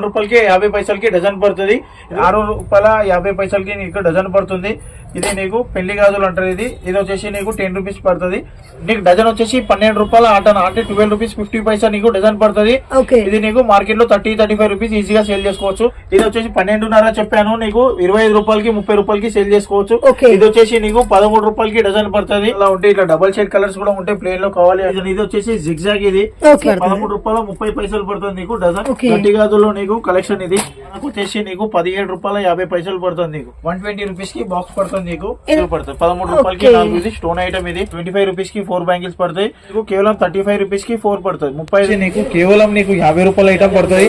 రూపాయలకి 50 పైసలకి డజన్ పడుతుంది. 6 రూపాయల 50 పైసలకి నీకు డజన్ పడుతుంది. ఇది నీకు పెళ్లి గాజులు అంటారు. ఇది వచ్చేసి నీకు 10 రూపీస్ పడుతుంది. నీకు డజన్ వచ్చేసి 12 రూపాయల ఆటన అంటే 12 రూపీస్ 50 పైసా నీకు డజన్ పడుతుంది. ఇది నీకు మార్కెట్ లో 30-35 రూపీస్ ఈజీగా సేల్ చేసుకోవచ్చు. ఇది వచ్చేసి 12.5 చెప్పాను, నీకు 25 రూపాయలకి 30 రూపాయలకి సేల్ చేసుకోవచ్చు. ఇది వచ్చేసి నీకు 13 రూపాయలకి డజన్ పడుతుంది. ఇలా ఉంటే ఇట్లా డబల్ షేడ్ కలర్స్ కూడా ఉంటాయి ప్లేన్ లో కావాలి. ఇది వచ్చేసి జిగ్జాగ్, ఇది 13 రూపాయల 30 పైసలు పడుతుంది నీకు డజన్. గట్టి గాజుల్లో నీకు కలెక్షన్ ఇది వచ్చేసి నీకు 17 రూపాయల 50 పైసలు పడుతుంది. నీకు 120 రూపీస్ కి బాక్స్ పడుతుంది. నీకు పడుతుంది 13 రూపాయలకి 4 ఇది స్టోన్ ఐటమ్. ఇది 25 రూపీస్ కి 4 బ్యాంగిల్స్ పడతాయి. నీకు కేవలం 35 రూపీస్ కి 4 పడుతుంది. 30 నీకు కేవలం నీకు 50 రూపాయల ఐటమ్ పడుతుంది.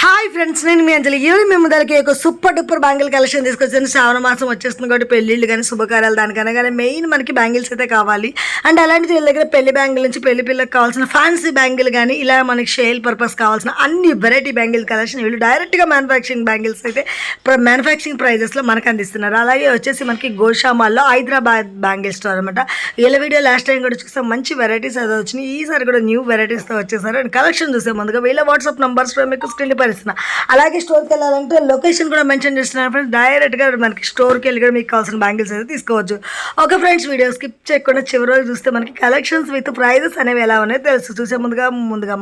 హాయ్ ఫ్రెండ్స్, నేను మీ అంజలి. ఈరోజు మేము ముందరికి ఒక సూపర్ డూపర్ బ్యాంగిల్ కలెక్షన్ తీసుకొచ్చాను. శ్రావణ మాసం వచ్చేస్తుంది కాబట్టి పెళ్లిళ్ళు కానీ శుభకార్యాలు దానికన్నా కానీ మెయిన్ మనకి బ్యాంగిల్స్ అయితే కావాలి. అండ్ అలాంటి వీళ్ళ దగ్గర పెళ్లి బ్యాంగిల్ నుంచి పెళ్లి పిల్లలకు కావాల్సిన ఫ్యాన్సీ బ్యాంగిల్ కానీ ఇలా మనకి షేల్ పర్పస్ కావాల్సిన అన్ని వెరైటీ బ్యాంగిల్ కలెక్షన్ వీళ్ళు డైరెక్ట్గా మ్యానుఫ్యాక్చరింగ్ బ్యాంగిల్స్ అయితే మ్యానుఫ్యాక్చరింగ్ ప్రైజెస్లో మనకు అందిస్తున్నారు. అలాగే వచ్చేసి మనకి గోషామాల్లో హైదరాబాద్ బ్యాంగిల్ స్టోర్ అనమాట. వీళ్ళ వీడియో లాస్ట్ టైం కూడా చూస్తే మంచి వెరైటీస్ అయితే వచ్చినాయి. ఈసారి కూడా న్యూ వెరైటీస్తో వచ్చేసారు. అండ్ కలెక్షన్ చూసే ముందుగా వీళ్ళ వాట్సాప్ నంబర్స్ మీకు స్క్రీన్ పరిస్తున్నా. అలాగే స్టోర్కి వెళ్ళాలంటే లొకేషన్ కూడా మెన్షన్ చేస్తున్నాను ఫ్రెండ్స్. డైరెక్ట్గా మనకి స్టోర్కి వెళ్ళి కూడా మీకు కావాల్సిన బ్యాంగిల్స్ అయితే తీసుకోవచ్చు. ఓకే ఫ్రెండ్స్, వీడియో స్కిప్ చేయకుండా చివరి రోజు చూస్తే మనకి కలెక్షన్స్ విత్ ప్రైజెస్ అనేవి ఎలా ఉన్నాయో తెలుసు. చూసే ముందుగా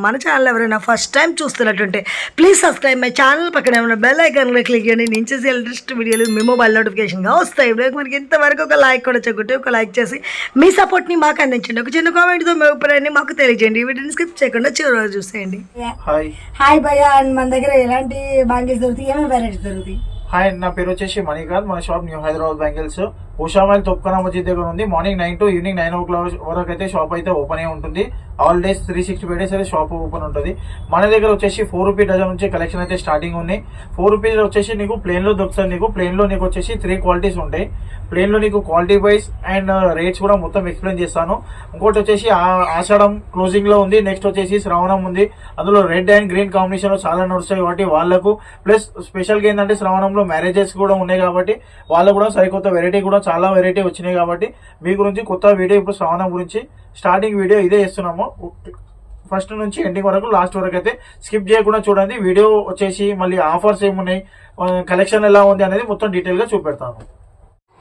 మన ఛానల్ ఎవరైనా ఫస్ట్ టైం చూస్తున్నట్టుంటే ప్లీజ్ సబ్స్క్రైబ్ మై ఛానల్. పక్కన ఏమైనా బెల్ ఐకాన్ కూడా క్లిక్ చేయండి. నేను చేసే లేటెస్ట్ వీడియోలు మీ మొబైల్ నోటిఫికేషన్గా వస్తాయి. ఇప్పుడు మనకి ఇంతవరకు ఒక లైక్ కూడా చెక్కుంటే ఒక లైక్ చేసి మీ సపోర్ట్ని మాకు అందించండి. ఒక చిన్న కామెంట్తో మీ అభిప్రాయాన్ని మాకు తెలియజేయండి. ఈ వీడియోని స్కిప్ చేయకుండా చివరి రోజు చూసేయండి. హాయ్ భయ్యా, అండ్ మన దగ్గర ఎలాంటి బ్యాంగిల్స్ దొరుకుతాయి, ఏమేమి వెరైటీస్ దొరుకుతాయి? హాయ్, నా పేరు వచ్చేసి మణికాంత్. మన షాప్ న్యూ హైదరాబాద్ బ్యాంగిల్స్ ఉషామైల్ తొక్కన మస్జిద్ దగ్గర ఉంది. మార్నింగ్ 9 to ఈవినింగ్ 9 o'clock వరకు అయితే షాప్ అయితే ఓపెన్ అయి ఉంటుంది. ఆల్ డేస్ 365 days అయితే షాప్ ఓపెన్ ఉంటుంది. మన దగ్గర వచ్చేసి 4 రూపీ డజన్ నుంచి కలెక్షన్ అయితే స్టార్టింగ్ ఉంది. 4 రూపీస్ వచ్చేసి నీకు ప్లేన్ లో దొరుకుతుంది. నీకు ప్లేన్ లో నీకు వచ్చేసి 3 క్వాలిటీస్ ఉంటాయి. ప్లేన్ లో నీకు క్వాలిటీ వైజ్ అండ్ రేట్స్ కూడా మొత్తం ఎక్స్ప్లెయిన్ చేస్తాను. ఇంకోటి వచ్చేసి ఆషాఢం క్లోజింగ్ లో ఉంది. నెక్స్ట్ వచ్చేసి శ్రావణం ఉంది. అందులో రెడ్ అండ్ గ్రీన్ కాంబినేషన్ లో చాలా నడుస్తాయి కాబట్టి వాళ్ళకు. ప్లస్ స్పెషల్ గా ఏంటంటే శ్రావణంలో మ్యారేజెస్ కూడా ఉన్నాయి కాబట్టి వాళ్ళకు కూడా సరికొత్త వెరైటీ కూడా చాలా వెరైటీ వచ్చినాయి కాబట్టి మీ గురించి కొత్త వీడియో ఇప్పుడు శ్రావణం గురించి స్టార్టింగ్ వీడియో ఇదే చేస్తున్నాము. ఫస్ట్ నుంచి ఎండింగ్ వరకు లాస్ట్ వరకు అయితే స్కిప్ చేయకుండా చూడండి. వీడియో వచ్చేసి మళ్ళీ ఆఫర్స్ ఏమున్నాయి, కలెక్షన్ ఎలా ఉంది అనేది మొత్తం డీటెయిల్ గా చూపెడతాను.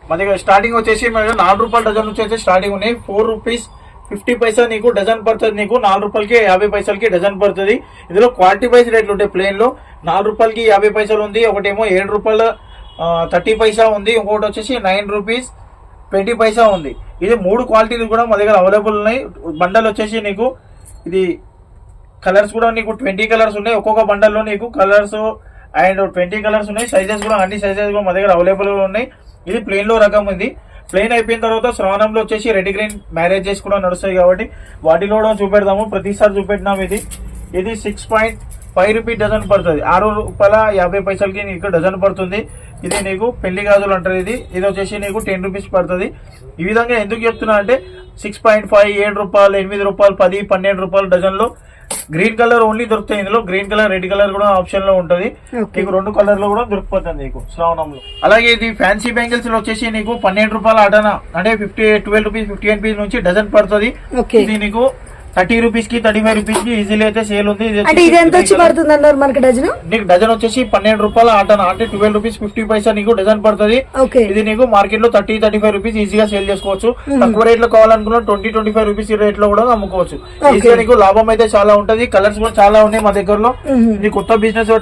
మన దగ్గర స్టార్టింగ్ వచ్చేసి మన 4 రూపాయల డజన్ నుంచి అయితే స్టార్టింగ్ ఉన్నాయి. 4 రూపీస్ 50 పైసా నీకు డజన్ పడుతుంది. నీకు 4 రూపాయలకి 50 పైసలకి డజన్ పడుతుంది. ఇందులో క్వాలిటీ వైజ్ రేట్లు ఉంటాయి. ప్లేన్ లో 4 రూపాయలకి 50 పైసలు ఉంది. ఒకటేమో 7 రూపాయల 30 పైసా ఉంది. ఇంకోటి వచ్చేసి 9 రూపీస్ 20 పైసా ఉంది. ఇది 3 క్వాలిటీలు కూడా మా దగ్గర అవైలబుల్ ఉన్నాయి. బండల్ వచ్చేసి నీకు ఇది కలర్స్ కూడా నీకు 20 కలర్స్ ఉన్నాయి. ఒక్కొక్క బండల్లో నీకు కలర్స్ అండ్ 20 కలర్స్ ఉన్నాయి. సైజెస్ కూడా అన్ని సైజెస్ కూడా మా దగ్గర అవైలబుల్ ఉన్నాయి. ఇది ప్లేన్ లో రకం ఉంది. ప్లేన్ అయిపోయిన తర్వాత శ్రావణంలో వచ్చేసి రెడ్ గ్రీన్ మ్యారేజెస్ కూడా నడుస్తాయి కాబట్టి వాటిలో కూడా చూపెడతాము. ప్రతిసారి చూపెట్టినాం. ఇది 6.5 రూపీ డజన్ పడుతుంది. 6 రూపాయల 50 పైసలకి నీకు డజన్ పడుతుంది. ఇది నీకు పెళ్లి గాజులు అంటారు. ఇది వచ్చేసి నీకు 10 రూపీస్ పడుతుంది. ఈ విధంగా ఎందుకు చెప్తున్నా అంటే 6.5, 7 రూపాయలు, 8 రూపాయలు, 10, 12 రూపాయలు డజన్ లో గ్రీన్ కలర్ ఓన్లీ దొరుకుతాయి. ఇందులో గ్రీన్ కలర్, రెడ్ కలర్ కూడా ఆప్షన్ లో ఉంటుంది. నీకు 2 కలర్ లో కూడా దొరికిపోతుంది నీకు శ్రావణంలో. అలాగే ఇది ఫ్యాన్సీ బ్యాంగిల్స్ లో వచ్చేసి నీకు 12 రూపాయల అటన అంటే 12 రూపీస్ 15 రూపీస్ నుంచి డజన్ పడుతుంది. ఇది నీకు 30 రూపీస్ కి 35 రూపీస్ కి ఈజీలీ అయితే సేల్ ఉంది. నీకు డజన్ వచ్చేసి 12 రూపాయల ఆటన అంటే 12 రూపీస్ 50 పైసా నీకు డజన్ పడుతుంది. ఇది నీకు మార్కెట్ లో 30-35 రూపీస్ ఈజీగా సేల్ చేసుకోవచ్చు. తక్కువ రేట్ లో కావాలనుకున్నా 20-25 రూపీస్ రేట్ లో కూడా అమ్ముకోవచ్చు. ఈజీగా నీకు లాభం అయితే చాలా ఉంటది. కలర్స్ కూడా చాలా ఉన్నాయి మా దగ్గరలో. నీకు కొత్త బిజినెస్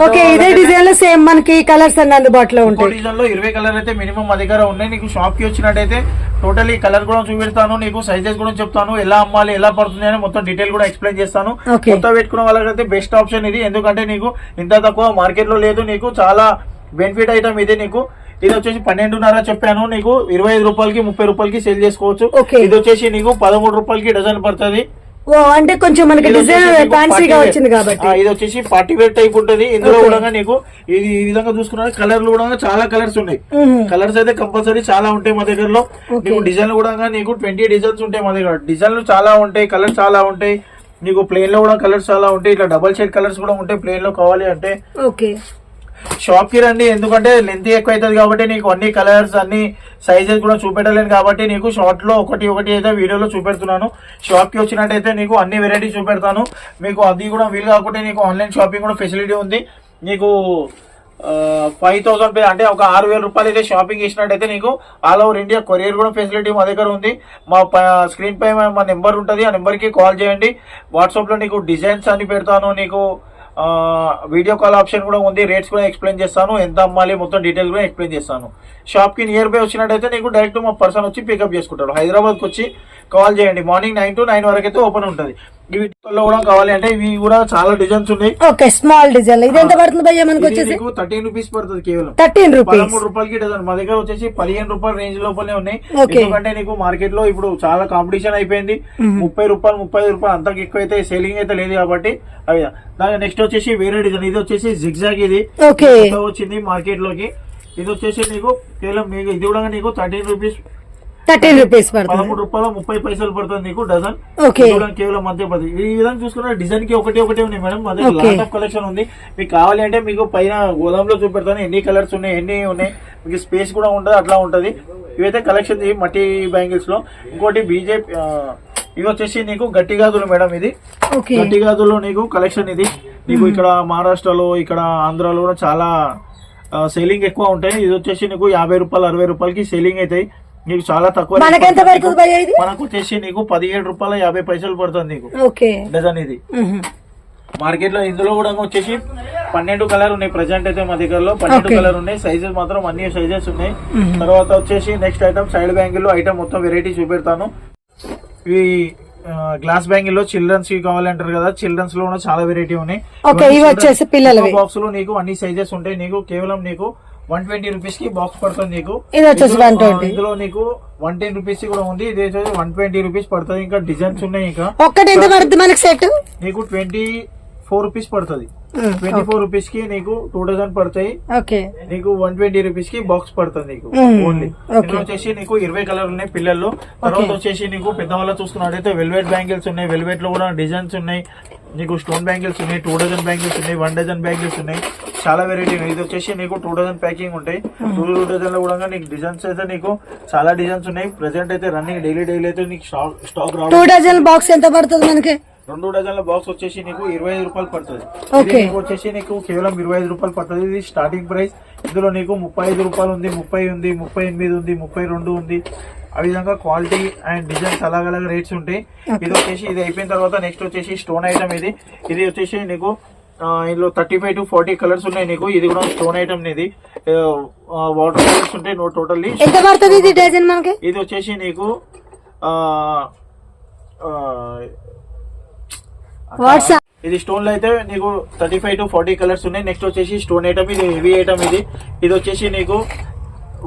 కలర్స్ అందుబాటులో ఉంటాయి. డిజైన్ లో 20 కలర్ అయితే మినిమం మా దగ్గర ఉన్నాయి. నీకు షాప్ కి వచ్చినట్టయితే టోటల్ ఈ కలర్ కూడా చూపెడతాను. నీకు సైజెస్ కూడా చెప్తాను. ఎలా అమ్మాలి, ఎలా పడుతుంది అని మొత్తం డీటెయిల్ కూడా ఎక్స్ప్లెయిన్ చేస్తాను. కొత్త పెట్టుకున్న వాళ్ళకైతే బెస్ట్ ఆప్షన్ ఇది. ఎందుకంటే నీకు ఇంత తక్కువ మార్కెట్ లో లేదు. నీకు చాలా బెనిఫిట్ ఐటమ్ ఇది. నీకు ఇది వచ్చేసి 12.5 చెప్పాను. నీకు 25 రూపాయలకి 30 రూపాయలకి సేల్ చేసుకోవచ్చు. ఇది వచ్చేసి నీకు 13 రూపాయలకి డజన్ పడుతుంది. అంటే కొంచెం మనకి డిజైన్ ఫ్యాన్సీగా వచ్చింది కాబట్టి ఇది వచ్చేసి పార్టీ వేర్ టైప్ ఉంటుంది. ఇందులో కూడా నీకు ఇది ఈ విధంగా చూసుకున్నా కలర్లు కూడా చాలా కలర్స్ ఉన్నాయి. కలర్స్ అయితే కంపల్సరీ చాలా ఉంటాయి మా దగ్గరలో. నీకు డిజైన్లు కూడా నీకు 20 డిజైన్స్ ఉంటాయి మా దగ్గర. డిజైన్లు చాలా ఉంటాయి, కలర్స్ చాలా ఉంటాయి. నీకు ప్లేన్ లో కూడా కలర్స్ చాలా ఉంటాయి. ఇట్లా డబల్ షేడ్ కలర్స్ కూడా ఉంటాయి ప్లేన్ లో కావాలి అంటే. షాప్ కి రండి, ఎందుకంటే లెంత్ ఎక్కువ అవుతుంది కాబట్టి నీకు అన్ని కలర్స్ అన్ని సైజెస్ కూడా చూపెట్టలేను కాబట్టి నీకు షార్ట్ లో ఒకటి అయితే వీడియోలో చూపెడుతున్నాను. షాప్ కి వచ్చినట్టయితే నీకు అన్ని వెరైటీ చూపెడతాను. మీకు అది కూడా వీలు కాకుంటే నీకు ఆన్లైన్ షాపింగ్ కూడా ఫెసిలిటీ ఉంది. నీకు 5,000 అంటే ఒక 6,000 రూపాయలు అయితే షాపింగ్ చేసినట్టయితే నీకు ఆల్ ఓవర్ ఇండియా కొరియర్ కూడా ఫెసిలిటీ మా దగ్గర ఉంది. మా స్క్రీన్ పై మా నెంబర్ ఉంటుంది, ఆ నెంబర్కి కాల్ చేయండి. వాట్సాప్లో నీకు డిజైన్స్ అని పెడతాను, నీకు వీడియో కాల్ ఆప్షన్ కూడా ఉంది. రేట్స్ కూడా ఎక్స్ప్లెయిన్ చేస్తాను, ఎంత అమ్మాలి మొత్తం డీటెయిల్స్ కూడా ఎక్స్ప్లెయిన్ చేస్తాను. షాప్కి నియర్ బై వచ్చినట్టయితే నీకు డైరెక్ట్ మా పర్సన్ వచ్చి పికప్ చేసుకుంటాడు. హైదరాబాద్కి వచ్చి కాల్ చేయండి. మార్నింగ్ 9 to 9 వరకు అయితే ఓపెన్ ఉంటుంది. ఇవి లో కూడా కావాలి అంటే ఇవి కూడా చాలా డిజైన్స్ ఉన్నాయి. Okay, small design. ఇది ఎంత పడుతుంది భయ్యా మనకు వచ్చేసి? 13 రూపీస్ పడుతుంది, కేవలం 13 రూపీస్, 13 రూపాయలకి డజన్. మా దగ్గర వచ్చేసి 15 రూపాయల రేంజ్ లోపలనే ఉన్నాయి. ఎందుకంటే నీకు మార్కెట్ లో ఇప్పుడు చాలా కాంపిటీషన్ అయిపోయింది. 30 రూపాయలు 35 రూపాయలు అంతకు ఎక్కువ అయితే సేలింగ్ అయితే లేదు కాబట్టి అవి. దాని నెక్స్ట్ వచ్చేసి వేరే డిజైన్. ఇది వచ్చేసి జిగ్జాగ్, ఇది వచ్చింది మార్కెట్ లోకి. ఇది వచ్చేసి నీకు కేవలం ఇది కూడా నీకు 13 రూపీస్ 13 రూపీస్ పడుతుంది. 13 రూపాయలు 30 పైసలు పడుతుంది నీకు డజన్. కేవలం అంతే పడుతుంది. ఈ విధంగా చూసుకున్న డిజైన్ కి ఒకటి ఉన్నాయి మేడం. మా దగ్గర లాట్ ఆఫ్ కలెక్షన్ ఉంది. మీకు కావాలి అంటే మీకు పైన గోదాంలో చూపెడతాను ఎన్ని కలర్స్ ఉన్నాయి, ఎన్ని ఉన్నాయి. మీకు స్పేస్ కూడా ఉంటుంది, అట్లా ఉంటది. ఇవైతే కలెక్షన్ మట్టి బ్యాంగిల్స్ లో. ఇంకోటి బీజేపీ ఇది వచ్చేసి నీకు గట్టి గాజులు మేడం. ఇది గట్టి గాజుల్లో నీకు కలెక్షన్. ఇది నీకు ఇక్కడ మహారాష్ట్రలో, ఇక్కడ ఆంధ్రాలో కూడా చాలా సేలింగ్ ఎక్కువ ఉంటాయి. ఇది వచ్చేసి నీకు 50 రూపాయలు 60 రూపాయలకి సేలింగ్ అవుతాయి. నీకు చాలా తక్కువ. మనకు వచ్చేసి నీకు 17 రూపాయల 50 పైసలు పడుతుంది నీకు డజన్. ఇది మార్కెట్ లో. ఇందులో కూడా వచ్చేసి 12 కలర్ ఉన్నాయి ప్రెసెంట్ అయితే మా దగ్గరలో. 12 కలర్ ఉన్నాయి. సైజెస్ మాత్రం అన్ని సైజెస్ ఉన్నాయి. తర్వాత వచ్చేసి నెక్స్ట్ ఐటమ్ సైడ్ బ్యాంగిల్ లో ఐటమ్ మొత్తం వెరైటీ చూపెడతాను. ఈ గ్లాస్ బ్యాంగిల్ లో చిల్డ్రన్స్ కి కావాలంటారు కదా, చిల్డ్రన్స్ లో కూడా చాలా వెరైటీ ఉన్నాయి. బాక్స్ లో నీకు అన్ని సైజెస్ ఉంటాయి. నీకు కేవలం నీకు 120 రూపీస్ కి బాక్స్ పడుతుంది నీకు. ఇందులో నీకు 110 రూపీస్ కూడా ఉంది. ఇది 120 రూపీస్ పడుతుంది. ఇంకా డిజైన్స్ ఉన్నాయి. ఇంకా నీకు 24 రూపీస్ పడుతుంది. 24 రూపీస్ కి నీకు 2 డజన్ పడతాయి. నీకు 120 రూపీస్ కి బాక్స్ పడుతుంది నీకు ఓన్లీ. ఇందులో వచ్చేసి నీకు 20 కలర్ ఉన్నాయి పిల్లల్లో. తర్వాత వచ్చేసి నీకు పెద్దవాళ్ళ చూసుకున్నట్టయితే వెల్వెట్ బ్యాంగిల్స్ ఉన్నాయి. వెల్వెట్ లో కూడా డిజైన్స్ ఉన్నాయి. నీకు స్టోన్ బ్యాంగిల్స్ ఉన్నాయి. 2 డజన్ బ్యాంగిల్స్ ఉన్నాయి. 1 డజన్ బ్యాంగిల్స్ ఉన్నాయి. చాలా వెరైటీ ఉన్నాయి. ఇది వచ్చేసి నీకు 2 డజన్ ప్యాకింగ్ ఉంటాయి. 2 డజన్ లో కూడా నీకు డిజైన్స్ అయితే నీకు చాలా డిజైన్స్ ఉన్నాయి. ప్రెసెంట్ అయితే రన్నింగ్ డైలీ అయితే నీకు స్టాక్ రావాలి. 2 డజన్ బాక్స్ ఎంత పడుతుంది మనకి? 2 డజన్ల బాక్స్ వచ్చేసి నీకు 25 రూపాయలు పడుతుంది. వచ్చేసి నీకు కేవలం 25 రూపాయలు పడుతుంది. ఇది స్టార్టింగ్ ప్రైస్. ఇందులో నీకు 35 రూపాయలు ఉంది, 30 ఉంది, 38 ఉంది, 32 ఉంది. ఆ విధంగా క్వాలిటీ అండ్ డిజైన్స్ అలాగ రేట్స్ ఉంటాయి. ఇది వచ్చేసి ఇది అయిపోయిన తర్వాత నెక్స్ట్ వచ్చేసి స్టోన్ ఐటమ్. ఇది వచ్చేసి నీకు ఇందులో 35 to 40 కలర్స్ ఉన్నాయి నీకు. ఇది కూడా స్టోన్ ఐటమ్. ఇది వాటర్ కలర్స్ ఉంటాయి టోటల్లీ. ఇది వచ్చేసి నీకు ఇది స్టోన్ లో అయితే నీకు 35 to 40 కలర్స్ ఉన్నాయి. నెక్స్ట్ వచ్చేసి స్టోన్ ఐటమ్. ఇది హెవీ ఐటమ్. ఇది వచ్చేసి నీకు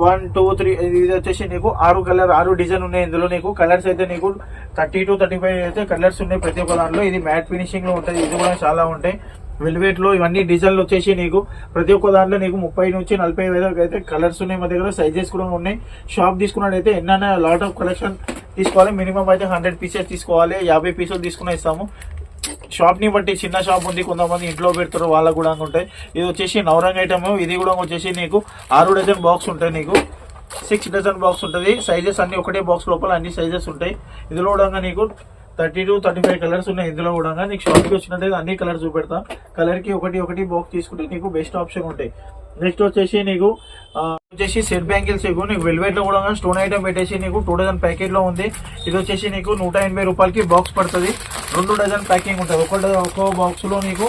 1 2 3 ఇది వచ్చేసి నీకు 6 డిజైన్ ఉన్నాయి. ఇందులో నీకు కలర్స్ అయితే నీకు 30 to 35 అయితే కలర్స్ ఉన్నాయి ప్రతి ఒక్క దాంట్లో. ఇది మ్యాట్ ఫినిషింగ్ లో ఉంటుంది. ఇది కూడా చాలా ఉంటాయి. వెల్వెట్ లో ఇవన్నీ డిజైన్లు వచ్చేసి నీకు ప్రతి ఒక్క దాంట్లో నీకు 30 నుంచి 40 వరకు అయితే కలర్స్ ఉన్నాయి. మా దగ్గర సైజెస్ కూడా ఉన్నాయి. షాప్ తీసుకున్నట్టయితే ఎన్నైనా లాట్ ఆఫ్ కలెక్షన్ తీసుకోవాలి. మినిమం అయితే 100 పీసెస్ తీసుకోవాలి. 50 పీసులు తీసుకుని ఇస్తాము. షాప్ ని బట్టి చిన్న షాప్ ఉంది, కొంతమంది ఇంట్లో పెడతారు, వాళ్ళకు కూడా ఉంటాయి. ఇది వచ్చేసి నవరంగ్ ఐటమ్. ఇది కూడా వచ్చేసి నీకు 6 డజన్ బాక్స్ ఉంటాయి. నీకు 6 డజన్ బాక్స్ ఉంటుంది. సైజెస్ అన్ని ఒకటే బాక్స్ లోపల అన్ని సైజెస్ ఉంటాయి. ఇందులో కూడా నీకు 30 to 35 కలర్స్ ఉన్నాయి. ఇందులో కూడా నీకు షాప్ కి వచ్చినట్టయితే అన్ని కలర్స్ చూపెడతా. కలర్ కి ఒకటి బాక్స్ తీసుకుంటే నీకు బెస్ట్ ఆప్షన్ ఉంటాయి. నెక్స్ట్ వచ్చేసి నీకు సెట్ బ్యాంగిల్స్ నీకు వెల్వెట్ లో కూడా స్టోన్ ఐటమ్ పెట్టేసి నీకు 2 డజన్ ప్యాకెట్ లో ఉంది. ఇది వచ్చేసి నీకు 180 రూపాయలకి బాక్స్ పడుతుంది. 2 డజన్ ప్యాకింగ్ ఉంటుంది. ఒక్కో బాక్స్ లో నీకు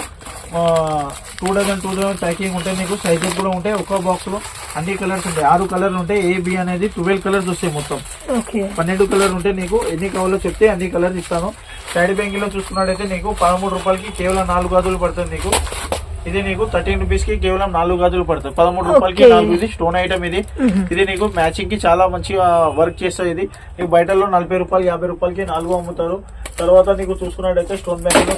2 డజన్ ప్యాకింగ్ ఉంటాయి. నీకు సైజెస్ కూడా ఉంటాయి. ఒక్కో బాక్స్ లో అన్ని కలర్స్ ఉంటాయి. 6 కలర్లు ఉంటాయి. AB అనేది 12 కలర్స్ వస్తాయి. మొత్తం 12 కలర్ ఉంటాయి. నీకు ఎన్ని కావాలో చెప్తే అన్ని కలర్స్ ఇస్తాను. సైడ్ బ్యాంగిల్ లో చూసుకున్నట్టయితే నీకు 13 రూపాయలకి కేవలం 4 గాజులు పడుతుంది నీకు. ఇది నీకు 13 రూపీస్ కి కేవలం 4 గాజులు పడుతుంది. 13 రూపాయలకి 4. ఇది స్టోన్ ఐటమ్. ఇది నీకు మ్యాచింగ్ కి చాలా మంచిగా వర్క్ చేస్తుంది. ఇది నీకు బయటలో 40 రూపాయలు 50 రూపాయలకి 4 అమ్ముతారు. తర్వాత నీకు చూసుకున్నట్టయితే స్టోన్ బ్యాంగిల్ లో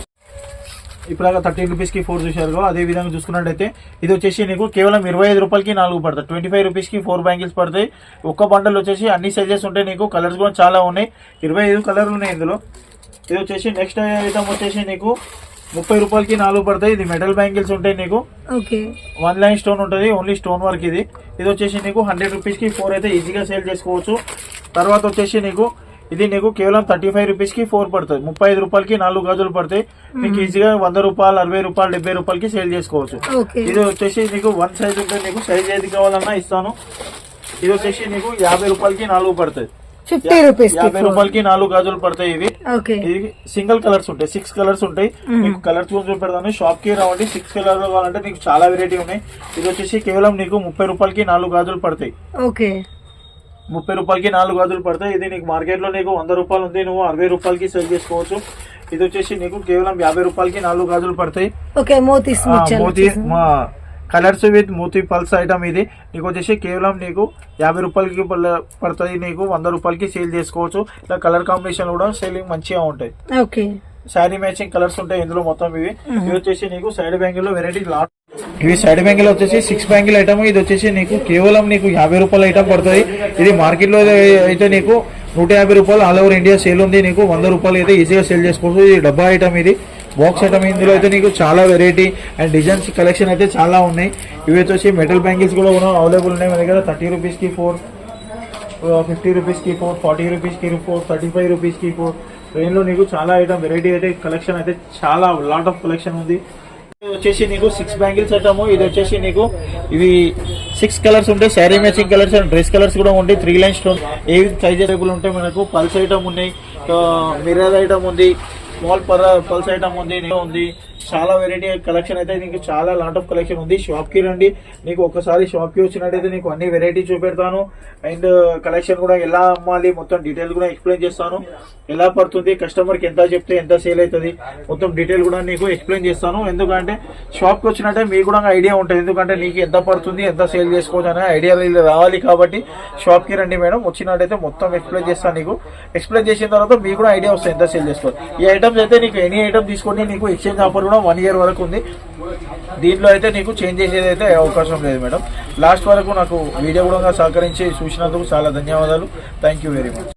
ఇప్పుడు 13 రూపీస్ కి 4 చూసారు. అదే విధంగా చూసుకున్నట్టయితే ఇది వచ్చేసి నీకు కేవలం 25 రూపాయలకి 4 పడతాయి. 25 రూపీస్ కి 4 బ్యాంగిల్స్ పడతాయి. ఒక్క బండల్ వచ్చేసి అన్ని సైజెస్ ఉంటాయి. నీకు కలర్స్ కూడా చాలా ఉన్నాయి. 25 కలర్లు ఉన్నాయి ఇందులో. ఇది వచ్చేసి నెక్స్ట్ ఐటమ్ వచ్చేసి నీకు 30 రూపాయలకి 4 పడతాయి. ఇది మెటల్ బ్యాంగిల్స్ ఉంటాయి. నీకు 1 లైన్ స్టోన్ ఉంటుంది. Only stone work. ఇది వచ్చేసి నీకు 100 రూపీస్ కి 4 అయితే ఈజీగా సేల్ చేసుకోవచ్చు. తర్వాత వచ్చేసి నీకు ఇది నీకు కేవలం 35 రూపీస్ కి 4 పడుతుంది. 35 రూపాయలకి 4 గాజులు పడతాయి. నీకు ఈజీగా 100 రూపాయలు, 60 రూపాయలు, 70 రూపాయలకి సేల్ చేసుకోవచ్చు. ఇది వచ్చేసి నీకు 1 సైజ్ ఉంటుంది. నీకు సైజ్ ఏది కావాలన్నా ఇస్తాను. ఇది వచ్చేసి నీకు 50 రూపాయలకి 4 పడుతుంది. 50 రూపీస్ 50 రూపాయలకి 4 గాజులు పడతాయి. ఇవి సింగిల్ కలర్స్ ఉంటాయి, 6 కలర్స్ ఉంటాయి. మీకు కలర్స్ చూపెడతాను. షాప్ కి రావండి. 6 కలర్ కావాలంటే నీకు చాలా వెరైటీ ఉన్నాయి. ఇది వచ్చేసి కేవలం నీకు 30 రూపాయలకి 4 గాజులు పడతాయి. 30 రూపాయలకి 4 గాజులు పడతాయి. ఇది నీకు మార్కెట్ లో నీకు 100 రూపాయలు ఉంది, నువ్వు 60 రూపాయలకి సేల్ చేసుకోవచ్చు. ఇది వచ్చేసి నీకు కేవలం 50 రూపాయలకి 4 గాజులు పడతాయి. మోతీ కలర్స్ విత్ మోతీ పల్స్ ఐటమ్. ఇది నీకు వచ్చేసి కేవలం నీకు 50 రూపాయలకి పడుతుంది. నీకు 100 రూపాయలకి సేల్ చేసుకోవచ్చు. ఇలా కలర్ కాంబినేషన్ కూడా సేలింగ్ మంచిగా ఉంటాయి. శారీ మ్యాచింగ్ కలర్స్ ఉంటాయి ఇందులో మొత్తం. ఇవి వచ్చేసి నీకు సైడ్ బ్యాంగిల్ లో వెరైటీ లాట్. ఇవి సైడ్ బ్యాంగిల్ వచ్చేసి 6 బ్యాంగిల్ ఐటమ్. ఇది వచ్చేసి నీకు కేవలం నీకు 50 రూపాయల ఐటమ్ పడుతుంది. ఇది మార్కెట్ లో అయితే నీకు 150 రూపాయలు ఆల్ ఓవర్ ఇండియా సేల్ ఉంది. నీకు 100 రూపాయలు అయితే ఈజీగా సేల్ చేసుకోవచ్చు. ఇది డబ్బా ఐటమ్, ఇది బాక్స్ ఐటమ్. ఇందులో అయితే నీకు చాలా వెరైటీ అండ్ డిజైన్స్ కలెక్షన్ అయితే చాలా ఉన్నాయి. ఇవి వచ్చేసి మెటల్ బ్యాంగిల్స్ కూడా అవైలబుల్ ఉన్నాయి మన దగ్గర. 30 రూపీస్ కి 4, 50 రూపీస్ కి 4, 40 రూపీస్ కి 4, 35 రూపీస్ కి 4. ట్రైన్ లో నీకు చాలా ఐటమ్ వెరైటీ అయితే కలెక్షన్ అయితే చాలా లాట్ ఆఫ్ కలెక్షన్ ఉంది. ఇది వచ్చేసి నీకు 6 బ్యాంగిల్స్ ఐటమ్. ఇది వచ్చేసి నీకు ఇవి 6 కలర్స్ ఉంటాయి. Sari matching colours and dress colours కూడా ఉంటాయి. 3 లైన్ స్టోన్ ఏ సైజ్ అవైలబుల్ ఉంటాయి మనకు. పల్స్ ఐటమ్ ఉన్నాయి, మిర్రర్ ఐటమ్ ఉంది, స్మాల్ పల్స్ ఐటమ్ ఉంది. చాలా వెరైటీ కలెక్షన్ అయితే నీకు చాలా లాట్ ఆఫ్ కలెక్షన్ ఉంది. షాప్ కి రండి. నీకు ఒకసారి షాప్ కి వచ్చినట్టయితే నీకు అన్ని వెరైటీ చూపెడతాను. అండ్ కలెక్షన్ కూడా ఎలా అమ్మాలి మొత్తం డీటెయిల్ కూడా ఎక్స్ప్లెయిన్ చేస్తాను. ఎలా పడుతుంది, కస్టమర్ కి ఎంత చెప్తే ఎంత సేల్ అవుతుంది మొత్తం డీటెయిల్ కూడా నీకు ఎక్స్ప్లెయిన్ చేస్తాను. ఎందుకంటే షాప్ కి వచ్చినట్టే మీకు కూడా ఐడియా ఉంటుంది. ఎందుకంటే నీకు ఎంత పడుతుంది, ఎంత సేల్ చేసుకోవచ్చు అనే ఐడియా రావాలి. కాబట్టి షాప్ కి రండి మేడం. వచ్చినట్టయితే మొత్తం ఎక్స్ప్లెయిన్ చేస్తాను. నీకు ఎక్స్ప్లెయిన్ చేసిన తర్వాత మీకు కూడా ఐడియా వస్తుంది ఎంత సేల్ చేసుకోవాలి. ఈ ఐటమ్స్ అయితే నీకు ఎనీ ఐటమ్ తీసుకోండి. నీకు ఎక్స్చేంజ్ ఆఫర్ కూడా 1 year వరకు ఉంది. దీంట్లో అయితే నీకు చేంజ్ చేసేది అయితే అవకాశం లేదు మేడం. లాస్ట్ వరకు నాకు వీడియో కూడా సహకరించి చూసినందుకు చాలా ధన్యవాదాలు. Thank you very much.